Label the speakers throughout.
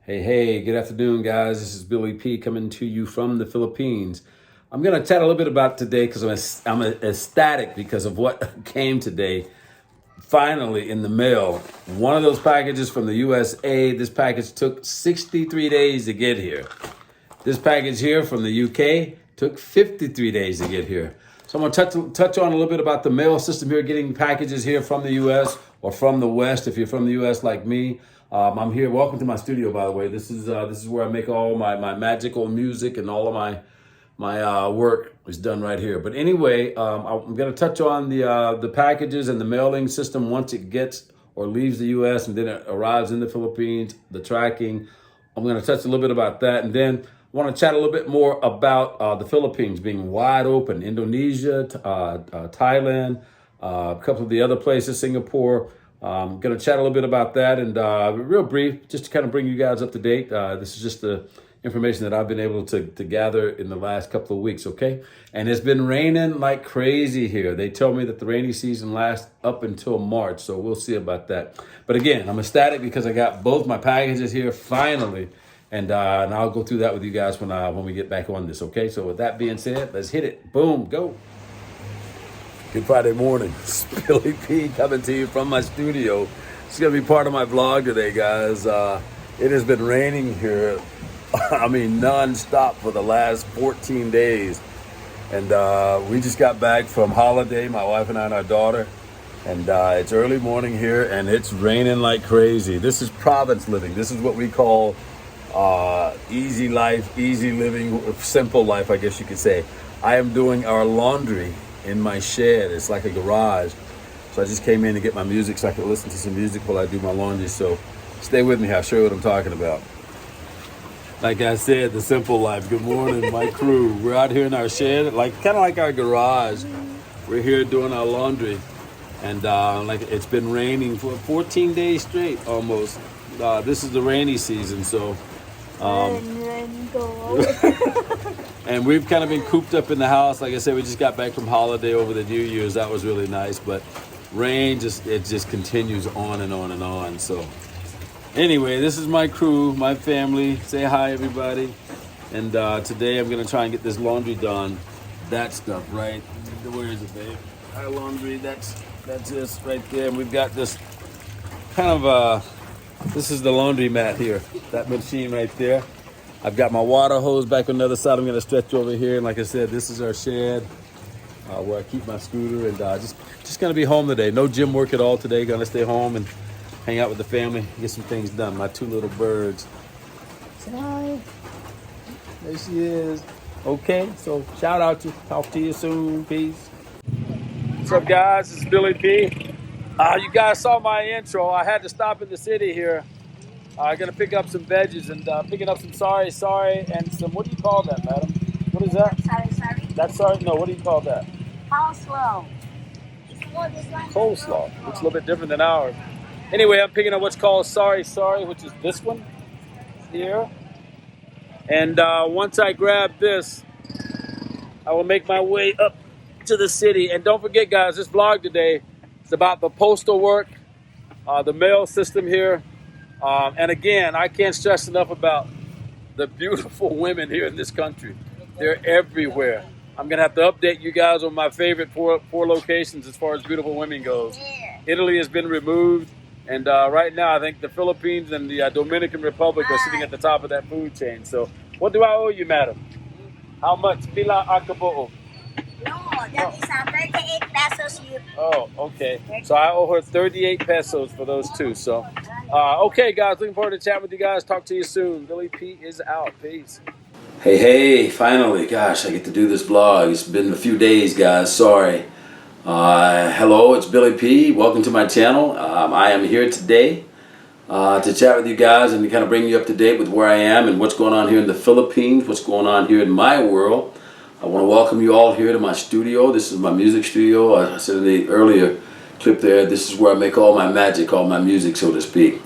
Speaker 1: Hey, good afternoon, guys. This is Billy P coming to you from the Philippines. I'm going to chat a little bit about today because I'm ecstatic because of what came today, finally in the mail. One of those packages from the USA, this package took 63 days to get here. This package here from the UK took 53 days to get here. So I'm going to touch on a little bit about the mail system here, getting packages here from the US or from the West. If you're from the US like me, I'm here. Welcome to my studio, by the way. This is where I make all my magical music, and all of my work is done right here. But anyway, I'm going to touch on the packages and the mailing system once it gets or leaves the U.S. and then it arrives in the Philippines. The tracking. I'm going to touch a little bit about that, and then I want to chat a little bit more about the Philippines being wide open. Indonesia, Thailand, a couple of the other places, Singapore. I'm going to chat a little bit about that, and real brief, just to kind of bring you guys up to date. This is just the information that I've been able to gather in the last couple of weeks, okay? And it's been raining like crazy here. They tell me that the rainy season lasts up until March, so we'll see about that. But again, I'm ecstatic because I got both my packages here finally, and I'll go through that with you guys when we get back on this, okay? So with that being said, let's hit it. Boom, go. Good Friday morning. It's Billy P coming to you from my studio. It's going to be part of my vlog today, guys. It has been raining here, non-stop for the last 14 days. And we just got back from holiday, my wife and I and our daughter. And it's early morning here, and it's raining like crazy. This is province living. This is what we call easy life, easy living, simple life, I guess you could say. I am doing our laundry in my shed. It's like a garage. So I just came in to get my music so I could listen to some music while I do my laundry. So stay with me. I'll show you what I'm talking about. Like I said, the simple life. Good morning, my crew. We're out here in our shed, kind of like our garage. We're here doing our laundry. And it's been raining for 14 days straight almost. This is the rainy season, so and we've kind of been cooped up in the house. Like I said, we just got back from holiday over the New Year's. That was really nice, but rain just continues on and on and on. So anyway, this is my crew, my family. Say hi, everybody. And today I'm gonna try and get this laundry done. That stuff, right? Where is it, babe? Our laundry. That's this right there. And we've got this kind of this is the laundry mat here. That machine right there. I've got my water hose back on the other side. I'm going to stretch over here. And like I said, this is our shed where I keep my scooter. And just going to be home today. No gym work at all today. Going to stay home and hang out with the family. Get some things done. My two little birds. Say hi. There she is. Okay, so shout out to you. Talk to you soon. Peace. What's up, guys? It's Billy P. You guys saw my intro. I had to stop in the city here. I'm going to pick up some veggies and picking up some sorry, and some, what do you call that, madam? What is that? Sorry. That's sorry? No, what do you call that?
Speaker 2: Coleslaw.
Speaker 1: Coleslaw. It's a little bit different than ours. Anyway, I'm picking up what's called sorry, which is this one here. And once I grab this, I will make my way up to the city. And don't forget, guys, this vlog today is about the postal work, the mail system here. And again, I can't stress enough about the beautiful women here in this country. They're everywhere. I'm going to have to update you guys on my favorite four locations as far as beautiful women goes. Italy has been removed. And right now, I think the Philippines and the Dominican Republic are sitting at the top of that food chain. So what do I owe you, madam? How much? Pila acabo?
Speaker 2: No, that is 38 pesos.
Speaker 1: Oh, okay. So I owe her 38 pesos for those two. So, okay, guys, looking forward to chatting with you guys. Talk to you soon. Billy P is out. Peace. Hey, finally. Gosh, I get to do this vlog. It's been a few days, guys. Sorry. Hello, it's Billy P. Welcome to my channel. I am here today to chat with you guys and to kind of bring you up to date with where I am and what's going on here in the Philippines, what's going on here in my world. I want to welcome you all here to my studio. This is my music studio. I said in the earlier clip there, this is where I make all my magic, all my music, so to speak.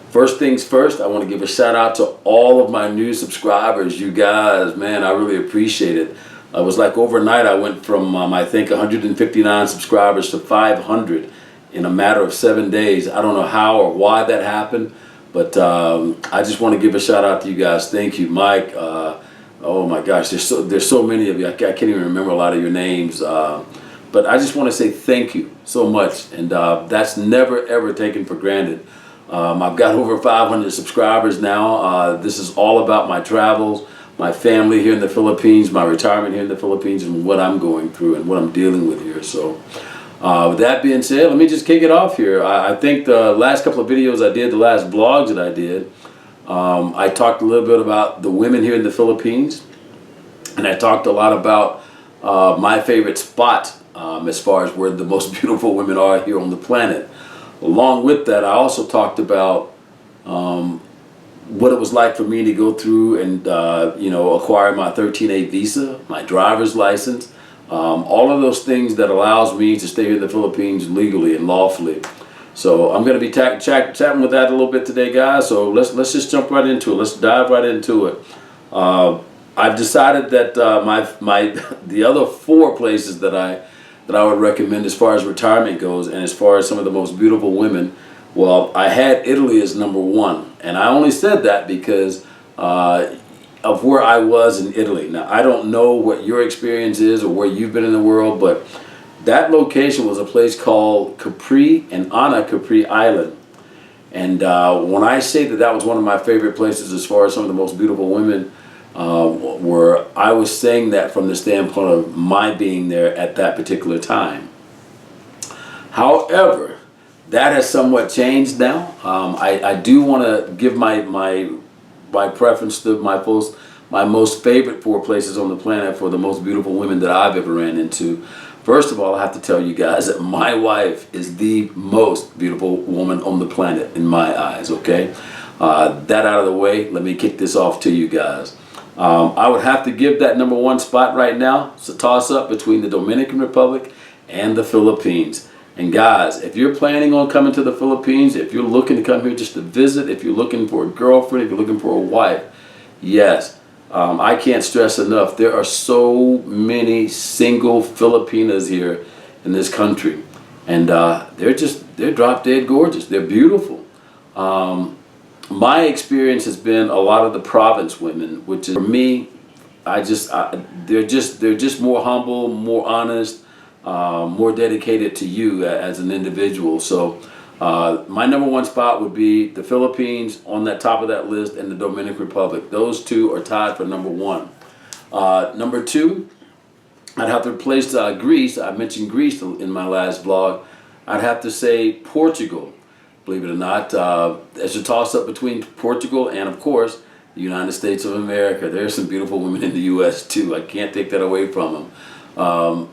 Speaker 1: First things first, I want to give a shout out to all of my new subscribers. You guys, man, I really appreciate it. It was like overnight I went from, I think, 159 subscribers to 500 in a matter of 7 days. I don't know how or why that happened, But I just want to give a shout out to you guys. Thank you, Mike. Oh my gosh, there's so many of you. I can't even remember a lot of your names. But I just want to say thank you so much, and that's never ever taken for granted. I've got over 500 subscribers now. This is all about my travels, my family here in the Philippines, my retirement here in the Philippines, and what I'm going through and what I'm dealing with here. So with that being said, let me just kick it off here. I think the last couple of videos I did, the last blogs that I did, I talked a little bit about the women here in the Philippines, and I talked a lot about my favorite spot as far as where the most beautiful women are here on the planet. Along with that, I also talked about what it was like for me to go through and acquire my 13A visa, my driver's license, all of those things that allows me to stay here in the Philippines legally and lawfully. So I'm going to be chatting with that a little bit today, guys. So let's just jump right into it. Let's dive right into it. I've decided that the other 4 places that I would recommend as far as retirement goes, and as far as some of the most beautiful women, well, I had Italy as number 1, and I only said that because of where I was in Italy. Now, I don't know what your experience is or where you've been in the world, but that location was a place called Capri and Anna Capri Island. And when I say that that was one of my favorite places as far as some of the most beautiful women, where I was saying that from the standpoint of my being there at that particular time. However, that has somewhat changed now. I do want to give my preference to my most favorite 4 places on the planet for the most beautiful women that I've ever ran into. First of all, I have to tell you guys that my wife is the most beautiful woman on the planet in my eyes, okay? That out of the way, let me kick this off to you guys. I would have to give that number 1 spot right now. It's a toss-up between the Dominican Republic and the Philippines. And guys, if you're planning on coming to the Philippines, if you're looking to come here just to visit, if you're looking for a girlfriend, if you're looking for a wife, yes, I can't stress enough, there are so many single Filipinas here in this country. And they're drop dead gorgeous. They're beautiful. My experience has been a lot of the province women, which is, for me, they're just more humble, more honest, more dedicated to you as an individual. So my number 1 spot would be the Philippines on that top of that list, and the Dominican Republic. Those 2 are tied for number 1. Number 2, I'd have to replace Greece. I mentioned Greece in my last vlog. I'd have to say Portugal. Believe it or not, there's a toss-up between Portugal and, of course, the United States of America. There's some beautiful women in the U.S. too. I can't take that away from them.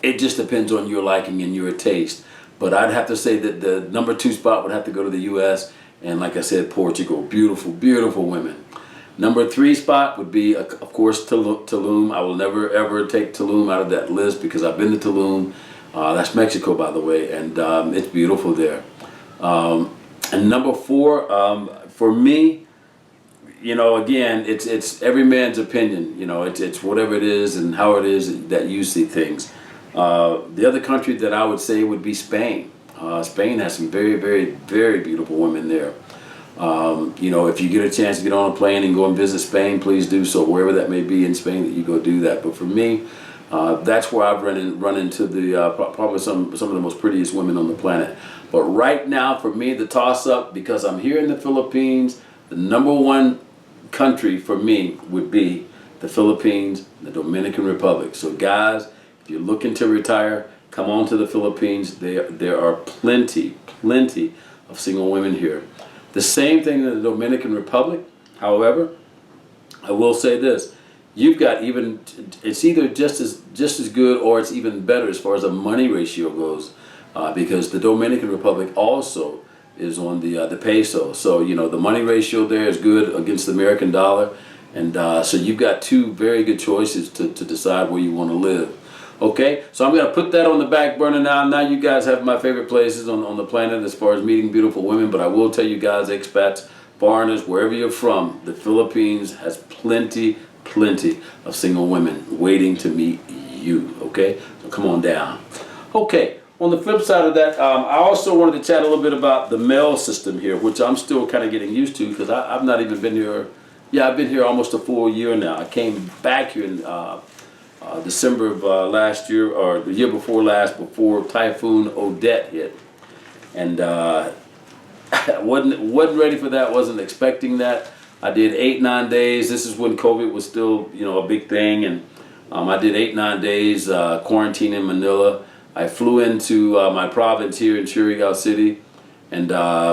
Speaker 1: It just depends on your liking and your taste. But I'd have to say that the number 2 spot would have to go to the U.S. and, like I said, Portugal. Beautiful, beautiful women. Number 3 spot would be, of course, Tulum. I will never, ever take Tulum out of that list because I've been to Tulum. That's Mexico, by the way, and it's beautiful there. And number 4, for me, again, it's every man's opinion. It's whatever it is and how it is that you see things. The other country that I would say would be Spain. Spain has some very, very, very beautiful women there. If you get a chance to get on a plane and go and visit Spain, please do so, wherever that may be in Spain, that you go do that. But for me, that's where I've run into probably some of the most prettiest women on the planet. But right now, for me, the toss-up, because I'm here in the Philippines, the number 1 country for me would be the Philippines, the Dominican Republic. So guys, if you're looking to retire, come on to the Philippines. There are plenty of single women here. The same thing in the Dominican Republic. However, I will say this. You've got it's either just as good or it's even better as far as the money ratio goes, because the Dominican Republic also is on the peso. So the money ratio there is good against the American dollar, and so you've got 2 very good choices to decide where you want to live. Okay, so I'm going to put that on the back burner now. Now you guys have my favorite places on the planet as far as meeting beautiful women, but I will tell you guys, expats, foreigners, wherever you're from, the Philippines has plenty of single women waiting to meet you. Okay, so come on down. Okay, on the flip side of that, I also wanted to chat a little bit about the mail system here, which I'm still kind of getting used to because I've not even been here. Yeah, I've been here almost a full year now. I came back here in December of last year, or the year before last, before Typhoon Odette hit, and wasn't ready for that. Wasn't expecting that. I did 8-9 days. This is when COVID was still a big thing, and I did 8-9 days quarantine in Manila. I flew into my province here in Surigao City, and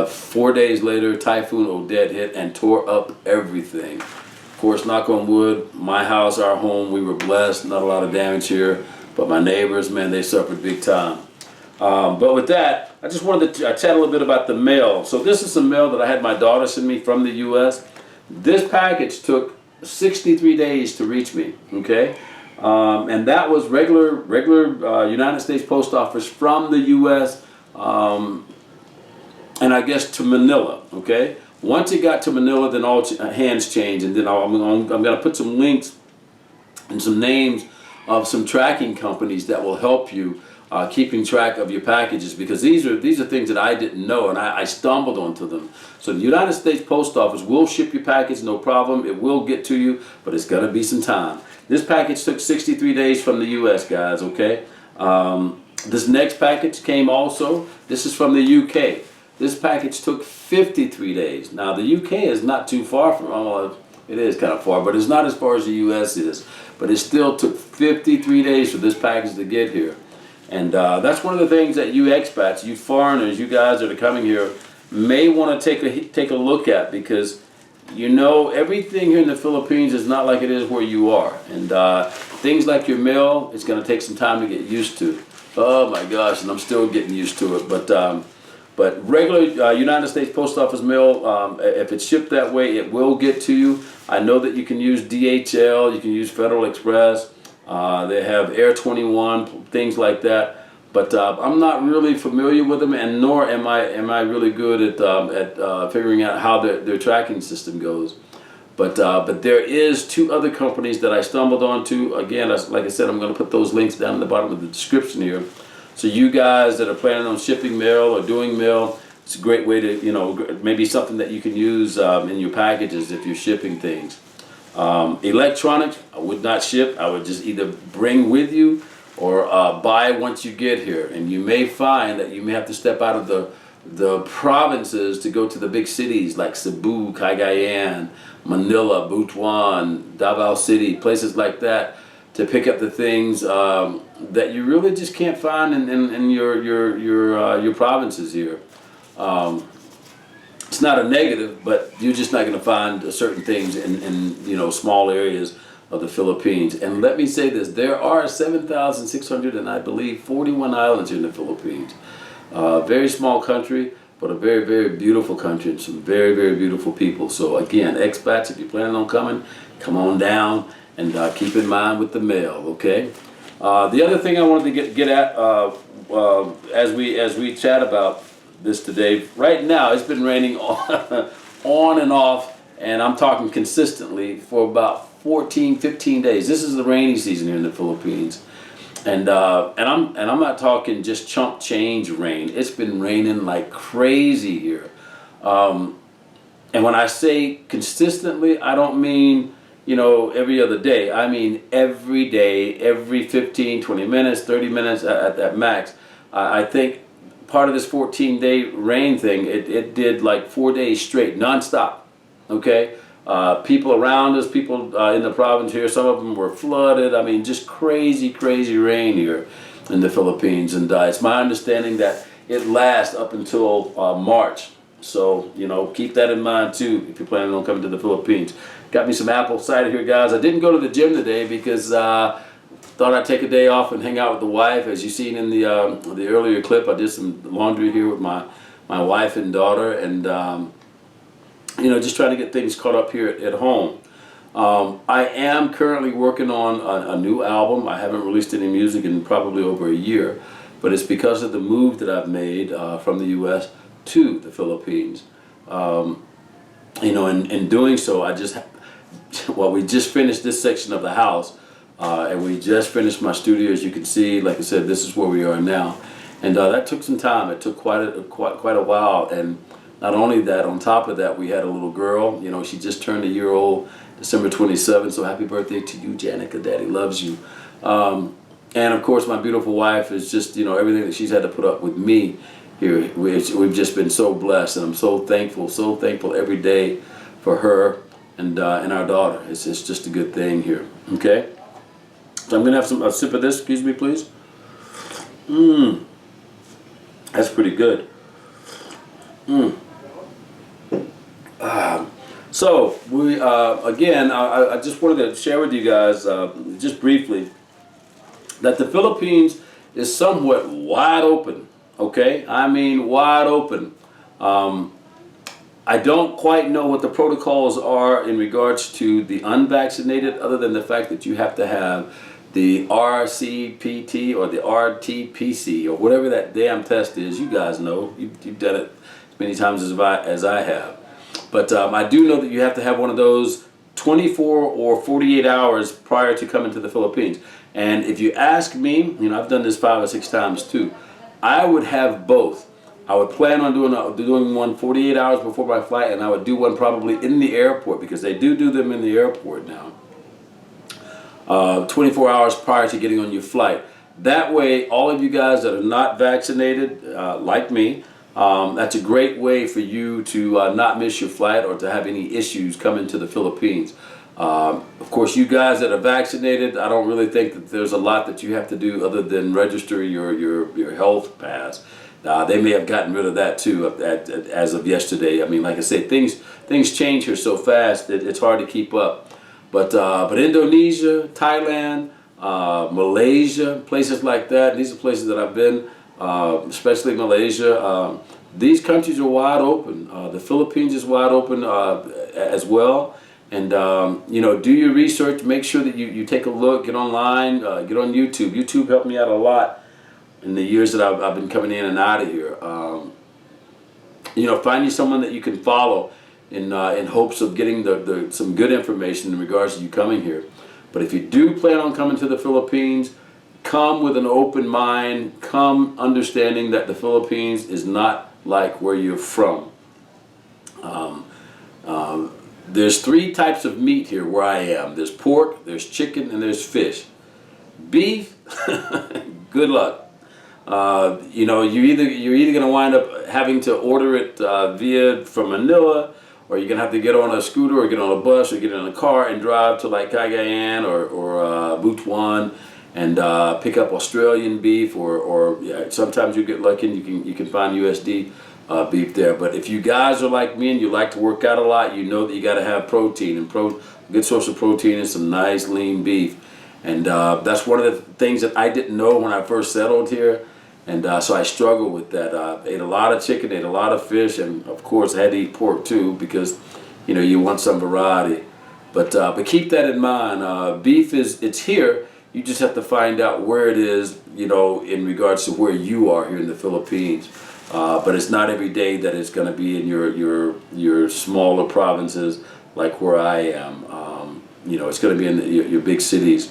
Speaker 1: 4 days later, Typhoon Odette hit and tore up everything. Of course, knock on wood, my house, our home, we were blessed. Not a lot of damage here, but my neighbors, man, they suffered big time. But with that, I just wanted to chat a little bit about the mail. So this is some mail that I had my daughter send me from the U.S. This package took 63 days to reach me, okay? And that was regular United States Post Office from the U.S. And I guess to Manila, okay? Once it got to Manila, then all hands changed, and then I'm going to put some links and some names of some tracking companies that will help you keeping track of your packages, because these are things that I didn't know, and I stumbled onto them. So the United States Post Office will ship your package, no problem. It will get to you, but it's going to be some time. This package took 63 days from the U.S., guys, okay? This next package came also. This is from the U.K. This package took 53 days. Now, the U.K. is not too far from, it is kind of far, but it's not as far as the U.S. is. But it still took 53 days for this package to get here. And that's one of the things that you expats, you foreigners, you guys that are coming here may want to take a look at, because everything here in the Philippines is not like it is where you are. And things like your mail, it's going to take some time to get used to. Oh my gosh, and I'm still getting used to it. But regular United States Post Office mail, if it's shipped that way, it will get to you. I know that you can use DHL, you can use Federal Express. They have Air 21, things like that. But I'm not really familiar with them, and nor am I really good at figuring out how their tracking system goes. But there is 2 other companies that I stumbled onto. Again, like I said, I'm going to put those links down in the bottom of the description here. So you guys that are planning on shipping mail or doing mail, it's a great way to, maybe something that you can use in your packages if you're shipping things. Electronics, I would not ship. I would just either bring with you or buy once you get here. And you may find that you may have to step out of the provinces to go to the big cities like Cebu, Cagayan, Manila, Butuan, Davao City, places like that, to pick up the things that you really just can't find in your provinces here. It's not a negative, but you're just not going to find certain things in small areas of the Philippines. And let me say this: there are 7,600 and I believe 41 islands here in the Philippines. Very small country, but a very, very beautiful country and some very, very beautiful people. So again, expats, if you're planning on coming, come on down, and keep in mind with the mail, okay? The other thing I wanted to get at as we chat about this today, right now it's been raining on and off, and I'm talking consistently for about 14-15 days. This is the rainy season here in the Philippines, and I'm not talking just chump change rain. It's been raining like crazy here, and when I say consistently, I don't mean every other day. I mean every day, every 15, 20 minutes, 30 minutes at max. I think part of this 14-day rain thing, it did like 4 days straight, nonstop, okay? People around us, people in the province here, some of them were flooded. I mean, just crazy, crazy rain here in the Philippines. And it's my understanding that it lasts up until March. So, keep that in mind too if you're planning on coming to the Philippines. Got me some apple cider here, guys. I didn't go to the gym today because thought I'd take a day off and hang out with the wife. As you've seen in the earlier clip, I did some laundry here with my wife and daughter, and just trying to get things caught up here at home. I am currently working on a new album. I haven't released any music in probably over a year, but it's because of the move that I've made from the U.S. to the Philippines. In doing so, we just finished this section of the house, and we just finished my studio. As you can see, like I said, this is where we are now. And that took some time. It took quite a while. And not only that, on top of that, we had a little girl. You know, she just turned a year old, December 27th. So happy birthday to you, Janica. Daddy loves you. And of course, my beautiful wife is just, you know, everything that she's had to put up with me here. We've just been so blessed, and I'm so thankful every day for her and our daughter. It's just a good thing here. Okay, so I'm gonna have a sip of this. Excuse me, please. That's pretty good. So we again, I just wanted to share with you guys just briefly that the Philippines is somewhat wide open. Okay, I mean wide open. I don't quite know what the protocols are in regards to the unvaccinated, other than the fact that you have to have the RCPT or the RTPC or whatever that damn test is. You guys know, you've done it as many times as I have. But I do know that you have to have one of those 24 or 48 hours prior to coming to the Philippines. And if you ask me, you know, I've done this 5 or 6 times too. I would have both. I would plan on doing one 48 hours before my flight, and I would do one probably in the airport, because they do them in the airport now. 24 hours prior to getting on your flight. That way, all of you guys that are not vaccinated, like me, that's a great way for you to not miss your flight or to have any issues coming to the Philippines. Of course, you guys that are vaccinated, I don't really think that there's a lot that you have to do other than register your health pass. They may have gotten rid of that too as of yesterday. I mean, like I say, things change here so fast that it's hard to keep up. But Indonesia, Thailand, Malaysia, places like that, these are places that I've been, especially Malaysia. These countries are wide open. The Philippines is wide open as well. And, you know, do your research. Make sure that you take a look, get online, get on YouTube. YouTube helped me out a lot in the years that I've been coming in and out of here. You know, find you someone that you can follow in hopes of getting some good information in regards to you coming here. But if you do plan on coming to the Philippines, come with an open mind, come understanding that the Philippines is not like where you're from. There's 3 types of meat here where I am. There's pork, there's chicken, and there's fish. Beef, good luck. You know, you're either going to wind up having to order it from Manila, or you're going to have to get on a scooter or get on a bus or get in a car and drive to like Cagayan or Butuan and pick up Australian beef, or yeah, sometimes you get lucky and you can find USD beef there. But if you guys are like me and you like to work out a lot, you know that you got to have protein, and a good source of protein is some nice lean beef. And that's one of the things that I didn't know when I first settled here. And so I struggled with that. Ate a lot of chicken, ate a lot of fish, and of course I had to eat pork too, because you know you want some variety. But keep that in mind. Beef it's here. You just have to find out where it is, you know, in regards to where you are here in the Philippines. But it's not every day that it's going to be in your smaller provinces like where I am. You know, it's going to be in your big cities.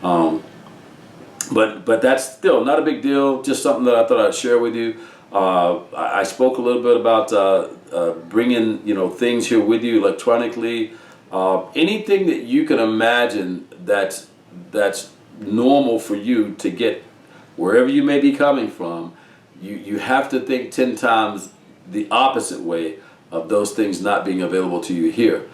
Speaker 1: But that's still not a big deal. Just something that I thought I'd share with you. I spoke a little bit about bringing, you know, things here with you electronically. Anything that you can imagine that's normal for you to get wherever you may be coming from. You have to think 10 times the opposite way of those things not being available to you here.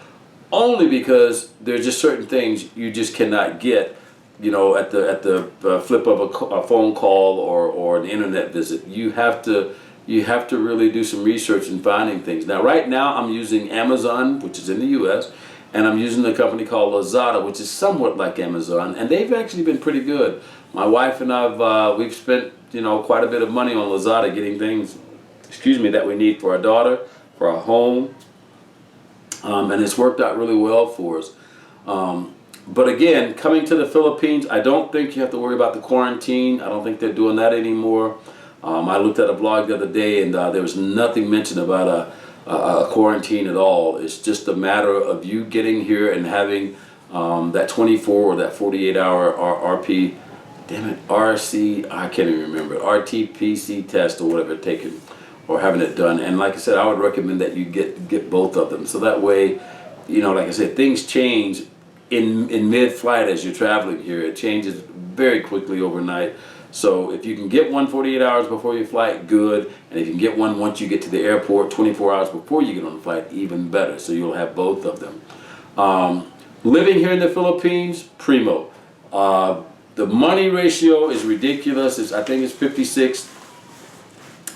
Speaker 1: Only because there's just certain things you just cannot get, you know, at the flip of a phone call or an internet visit. You have to really do some research in finding things. Now, right now, I'm using Amazon, which is in the U.S., and I'm using a company called Lazada, which is somewhat like Amazon, and they've actually been pretty good. My wife and we've spent, you know, quite a bit of money on Lazada getting things, that we need for our daughter, for our home, and it's worked out really well for us. But again, coming to the Philippines, I don't think you have to worry about the quarantine. I don't think they're doing that anymore. I looked at a blog the other day, and there was nothing mentioned about a quarantine at all. It's just a matter of you getting here and having that 24 or that 48 hour damn it, RC, I can't even remember, RTPC test or whatever taken or having it done. And like I said, I would recommend that you get both of them. So that way, like I said, things change in mid-flight as you're traveling here. It changes very quickly overnight. So if you can get one 48 hours before your flight, good. And if you can get one once you get to the airport 24 hours before you get on the flight, even better. So you'll have both of them. Living here in the Philippines, primo. The money ratio is ridiculous. I think it's 56,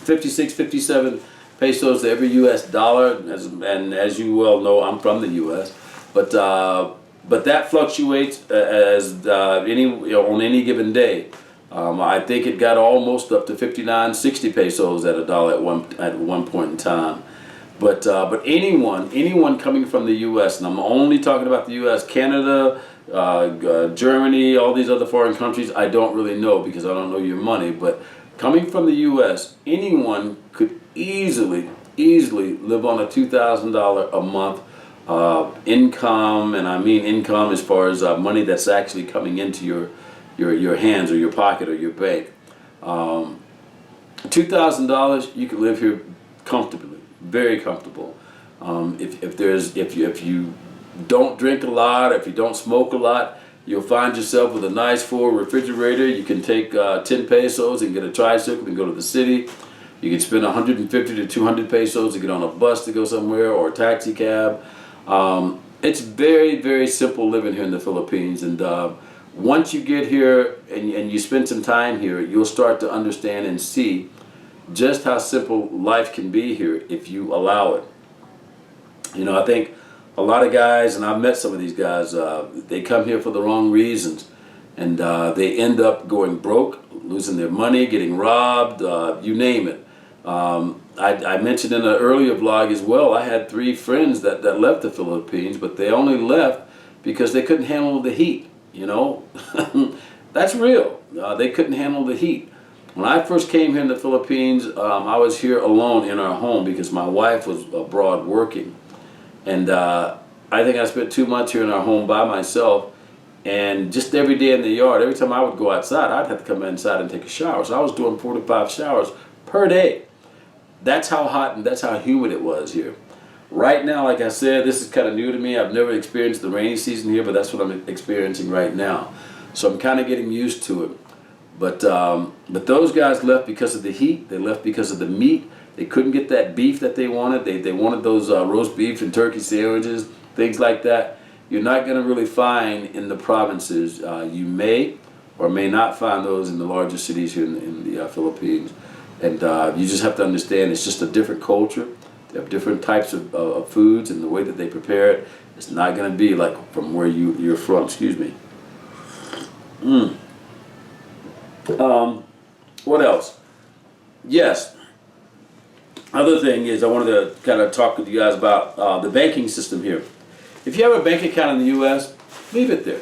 Speaker 1: 57 pesos to every U.S. dollar. And as you well know, I'm from the U.S. But that fluctuates as on any given day. I think it got almost up to 59, 60 pesos at a dollar at one point in time. But anyone coming from the U.S., and I'm only talking about the U.S., Canada, Germany, all these other foreign countries, I don't really know because I don't know your money. But coming from the U.S., anyone could easily live on a $2,000 a month income, and I mean income as far as money that's actually coming into your hands or your pocket or your bank. $2,000, you can live here comfortably, very comfortable. If you don't drink a lot, if you don't smoke a lot, you'll find yourself with a nice full refrigerator. You can take 10 pesos and get a tricycle and go to the city. You can spend 150 to 200 pesos to get on a bus to go somewhere or a taxi cab. It's very, very simple living here in the Philippines, and once you get here and you spend some time here, you'll start to understand and see just how simple life can be here if you allow it. I think a lot of guys, and I've met some of these guys, they come here for the wrong reasons, and they end up going broke, losing their money, getting robbed, you name it. I mentioned in an earlier vlog as well, I had 3 friends that left the Philippines, but they only left because they couldn't handle the heat. That's real. They couldn't handle the heat. When I first came here in the Philippines, I was here alone in our home because my wife was abroad working. And I think I spent 2 months here in our home by myself, and just every day in the yard, every time I would go outside, I'd have to come inside and take a shower. So I was doing 4 to 5 showers per day. That's how hot and that's how humid it was here. Right now, like I said, this is kind of new to me. I've never experienced the rainy season here, but that's what I'm experiencing right now. So I'm kind of getting used to it. But those guys left because of the heat. They left because of the meat. They couldn't get that beef that they wanted. They wanted those roast beef and turkey sandwiches, things like that. You're not going to really find in the provinces. You may or may not find those in the larger cities here in the Philippines. And you just have to understand it's just a different culture. They have different types of foods, and the way that they prepare it, it's not going to be like from where you're from. Excuse me. What else? Yes. Other thing is I wanted to kind of talk with you guys about the banking system here. If you have a bank account in the U.S., leave it there.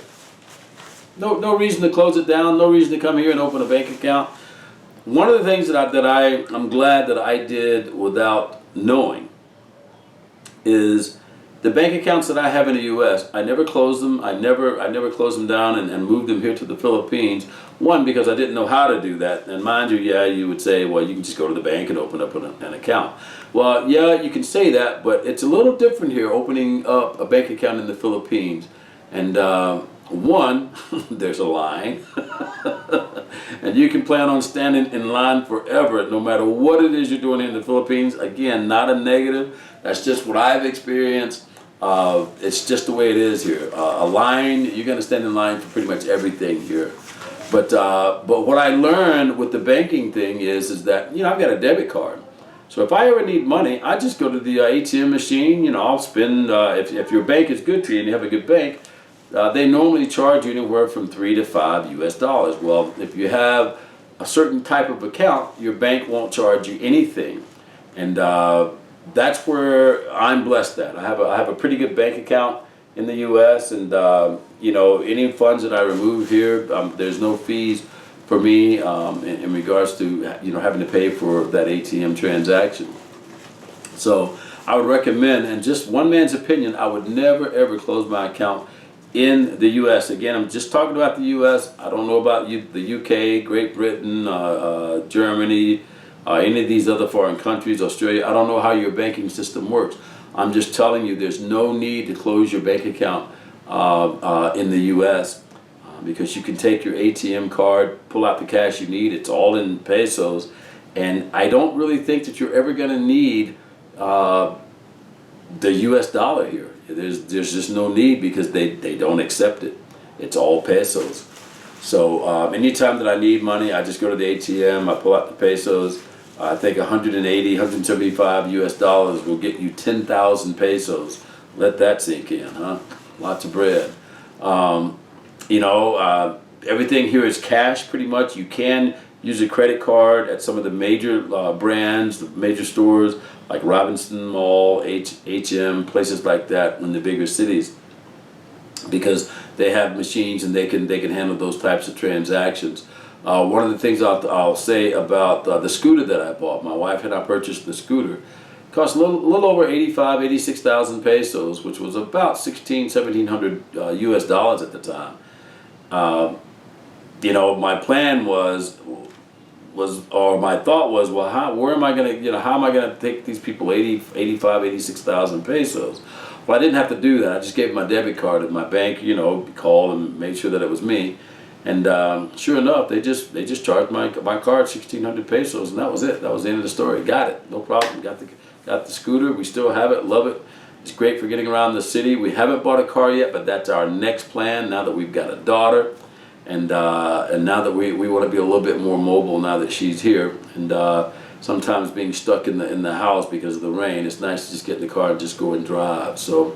Speaker 1: No reason to close it down. No reason to come here and open a bank account. One of the things that I'm glad that I did without knowing is the bank accounts that I have in the U.S. I never closed them. I never closed them down and moved them here to the Philippines. One, because I didn't know how to do that. And mind you, yeah, you would say, well, you can just go to the bank and open up an account. Well, yeah, you can say that, but it's a little different here opening up a bank account in the Philippines. And one, there's a line. And you can plan on standing in line forever, no matter what it is you're doing in the Philippines. Again, not a negative. That's just what I've experienced. It's just the way it is here. A line, you're going to stand in line for pretty much everything here. But what I learned with the banking thing is that, I've got a debit card. So if I ever need money, I just go to the ATM machine. I'll spend, if your bank is good to you and you have a good bank, they normally charge you anywhere from $3 to $5 US. Well, if you have a certain type of account, your bank won't charge you anything. And that's where I'm blessed at. I have a pretty good bank account in the U.S. and any funds that I remove here, there's no fees for me in regards to having to pay for that ATM transaction. So I would recommend, and just one man's opinion, I would never ever close my account in the U.S. Again, I'm just talking about the U.S. I don't know about the U.K., Great Britain, Germany, any of these other foreign countries, Australia. I don't know how your banking system works. I'm just telling you there's no need to close your bank account in the U.S. Because you can take your ATM card, pull out the cash you need. It's all in pesos. And I don't really think that you're ever going to need the U.S. dollar here. There's just no need because they don't accept it. It's all pesos. So anytime that I need money, I just go to the ATM, I pull out the pesos. I think 180, 175 U.S. dollars will get you 10,000 pesos. Let that sink in, huh? Lots of bread. Everything here is cash pretty much. You can use a credit card at some of the major brands, the major stores like Robinson Mall, HM, places like that in the bigger cities, because they have machines and they can handle those types of transactions. One of the things I'll say about the scooter that I bought, my wife and I purchased the scooter. It cost a little over 86,000 pesos, which was about 1,700 U.S. dollars at the time. My plan my thought was, well, how am I gonna take these people 86,000 pesos? Well, I didn't have to do that. I just gave my debit card at my bank, called and made sure that it was me. And sure enough, they just charged my card 1,600 pesos, and that was it. That was the end of the story. Got it, no problem. Got the scooter. We still have it. Love it. It's great for getting around the city. We haven't bought a car yet, but that's our next plan. Now that we've got a daughter, and now that we want to be a little bit more mobile now that she's here, and sometimes being stuck in the house because of the rain, it's nice to just get in the car and just go and drive. So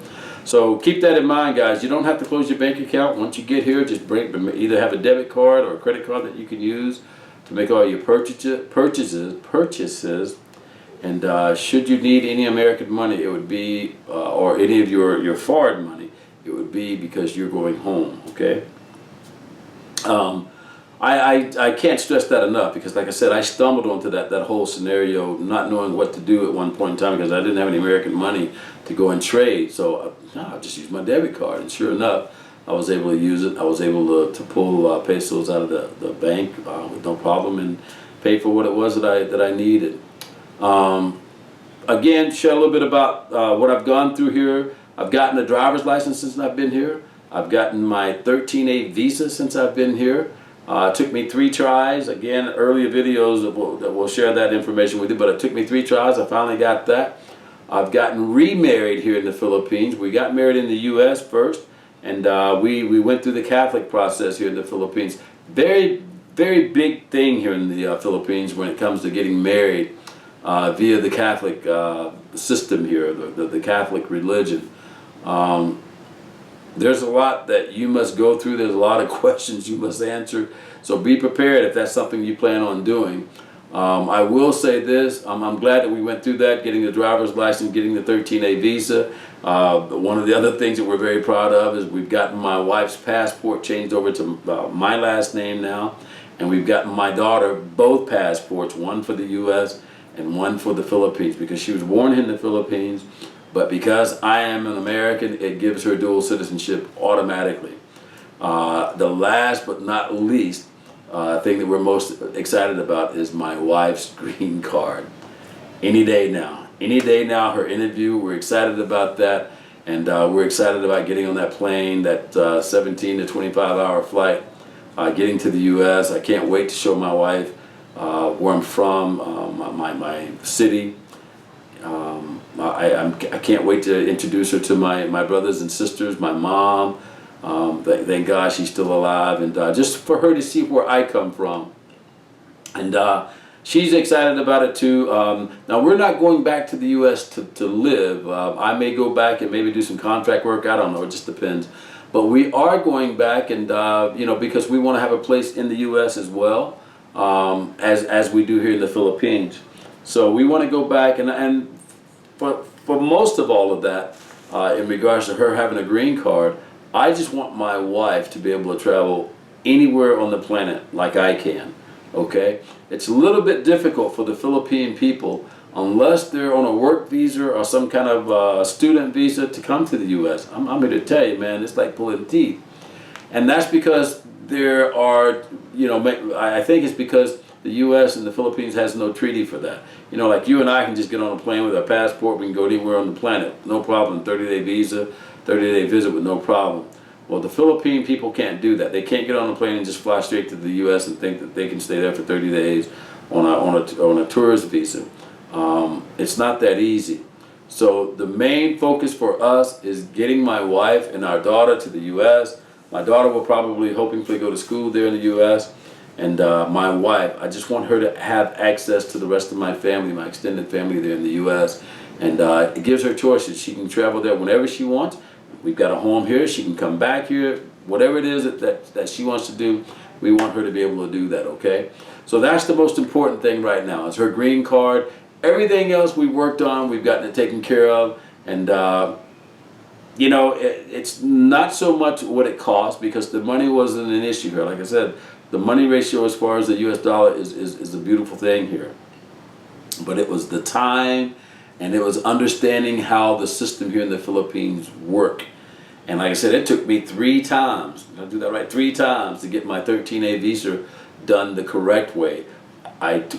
Speaker 1: keep that in mind, guys. You don't have to close your bank account. Once you get here, just either have a debit card or a credit card that you can use to make all your purchases. And should you need any American money, it would be, or any of your foreign money, it would be because you're going home, okay? I can't stress that enough, because like I said, I stumbled onto that whole scenario not knowing what to do at one point in time because I didn't have any American money to go and trade. So I just used my debit card, and sure enough, I was able to use it. I was able to pull pesos out of the bank with no problem and pay for what it was that I needed. Again, share a little bit about what I've gone through here. I've gotten a driver's license since I've been here. I've gotten my 13A visa since I've been here. It took me 3 tries. Again, earlier videos that will share that information with you, but it took me 3 tries. I finally got that. I've gotten remarried here in the Philippines. We got married in the U.S. first, and we went through the Catholic process here in the Philippines. Very, very big thing here in the Philippines when it comes to getting married via the Catholic system here, the Catholic religion. There's a lot that you must go through. There's a lot of questions you must answer. So be prepared if that's something you plan on doing. I will say this, I'm glad that we went through that, getting the driver's license, getting the 13A visa. One of the other things that we're very proud of is we've gotten my wife's passport changed over to my last name now. And we've gotten my daughter both passports, one for the U.S. and one for the Philippines, because she was born in the Philippines. But because I am an American, it gives her dual citizenship automatically. The last but not least thing that we're most excited about is my wife's green card. Any day now. Any day now, her interview, we're excited about that. And we're excited about getting on that plane, that 17 to 25-hour flight, getting to the U.S. I can't wait to show my wife where I'm from, my city. I can't wait to introduce her to my brothers and sisters, my mom. Thank God she's still alive, and just for her to see where I come from. And she's excited about it too. Now, we're not going back to the U.S. to live. I may go back and maybe do some contract work. I don't know. It just depends. But we are going back, and because we want to have a place in the U.S. as well, as we do here in the Philippines. So we want to go back, and for most of all of that, in regards to her having a green card, I just want my wife to be able to travel anywhere on the planet like I can, okay? It's a little bit difficult for the Philippine people unless they're on a work visa or some kind of student visa to come to the U.S. I'm here to tell you, man, it's like pulling teeth. And that's because there are, I think it's because the U.S. and the Philippines has no treaty for that. Like you and I can just get on a plane with our passport, we can go anywhere on the planet, no problem, 30-day visa, 30-day visit with no problem. Well, the Philippine people can't do that. They can't get on a plane and just fly straight to the U.S. and think that they can stay there for 30 days on a tourist visa. It's not that easy. So the main focus for us is getting my wife and our daughter to the U.S. My daughter will probably, hopefully, go to school there in the U.S. And my wife, I just want her to have access to the rest of my family, my extended family there in the U.S. And it gives her choices. She can travel there whenever she wants. We've got a home here. She can come back here. Whatever it is that she wants to do, we want her to be able to do that, okay? So that's the most important thing right now is her green card. Everything else we worked on, we've gotten it taken care of. And, it's not so much what it costs because the money wasn't an issue here. Like I said, the money ratio as far as the U.S. dollar is a beautiful thing here. But it was the time and it was understanding how the system here in the Philippines work. And like I said, it took me 3 times, I'll do that right, 3 times to get my 13A visa done the correct way.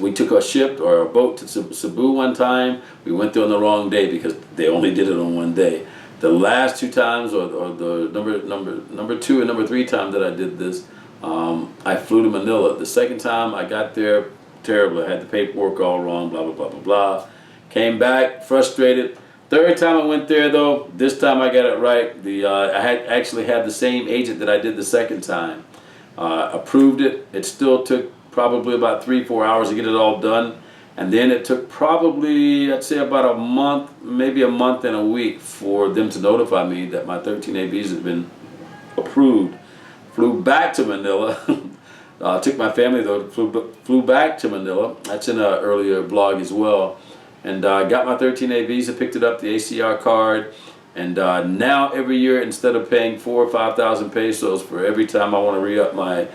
Speaker 1: We took a ship or a boat to Cebu one time. We went there on the wrong day because they only did it on one day. The last 2 times, or the number 2 and number 3 time that I did this, I flew to Manila. The second time I got there, terrible. I had the paperwork all wrong, blah, blah, blah, blah, blah. Came back, frustrated. Third time I went there though, this time I got it right. I actually had the same agent that I did the second time. Approved it. It still took probably about 3-4 hours to get it all done. And then it took probably, I'd say about a month, maybe a month and a week for them to notify me that my 13A visa had been approved. Flew back to Manila. Took my family though, flew back to Manila. That's in an earlier blog as well. And got my 13A visa, picked it up, the ACR card. And now every year, instead of paying 4,000 or 5,000 pesos for every time I want to re-up my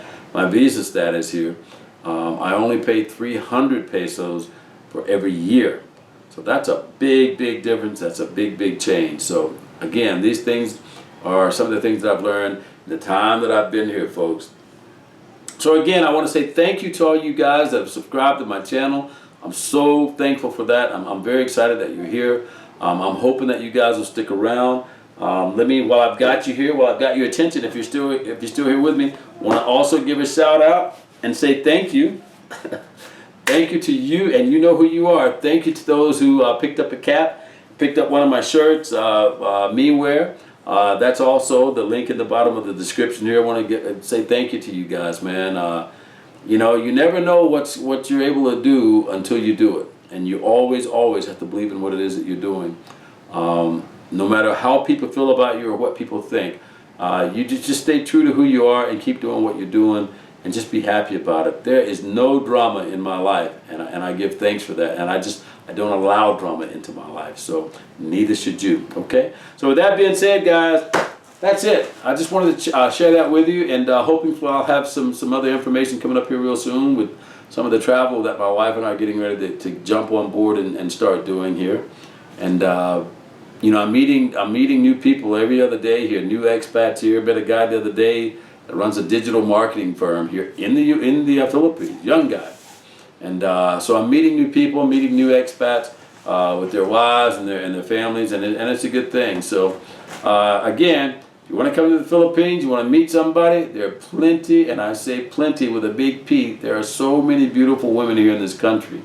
Speaker 1: visa status here, I only pay 300 pesos for every year. So that's a big, big difference. That's a big, big change. So again, these things are some of the things that I've learned in the time that I've been here, folks. So again, I want to say thank you to all you guys that have subscribed to my channel. I'm so thankful for that. I'm very excited that you're here. I'm hoping that you guys will stick around. While I've got you here, while I've got your attention, if you're still here with me, I want to also give a shout out and say thank you. Thank you to you, and you know who you are. Thank you to those who picked up a cap, picked up one of my shirts, me wear. That's also the link in the bottom of the description here. I want to say thank you to you guys, man. You never know what you're able to do until you do it. And you always have to believe in what it is that you're doing. No matter how people feel about you or what people think, you just stay true to who you are and keep doing what you're doing and just be happy about it. There is no drama in my life, and I give thanks for that. And I don't allow drama into my life, so neither should you, okay? So with that being said, guys, that's it. I just wanted to share that with you, and hoping I'll have some other information coming up here real soon with some of the travel that my wife and I are getting ready to jump on board and start doing here. And I'm meeting new people every other day here, new expats here. Met a guy the other day that runs a digital marketing firm here in the Philippines, young guy. And so I'm meeting new people, meeting new expats with their wives and their families, and it's a good thing. So again, if you want to come to the Philippines, you want to meet somebody, there are plenty, and I say plenty with a big P. There are so many beautiful women here in this country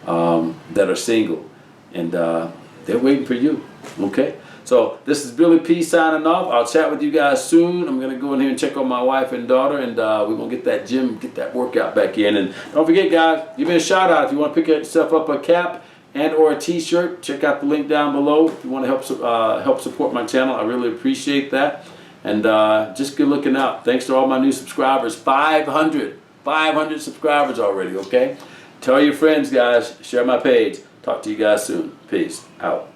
Speaker 1: that are single, and they're waiting for you, okay? So this is Billy P signing off. I'll chat with you guys soon. I'm going to go in here and check on my wife and daughter, and we're going to get that gym, get that workout back in. And don't forget, guys, give me a shout out if you want to pick yourself up a cap and or a t-shirt. Check out the link down below if you want to help support my channel. I really appreciate that. And just good looking out. Thanks to all my new subscribers. 500 subscribers already, okay? Tell your friends, guys. Share my page. Talk to you guys soon. Peace out.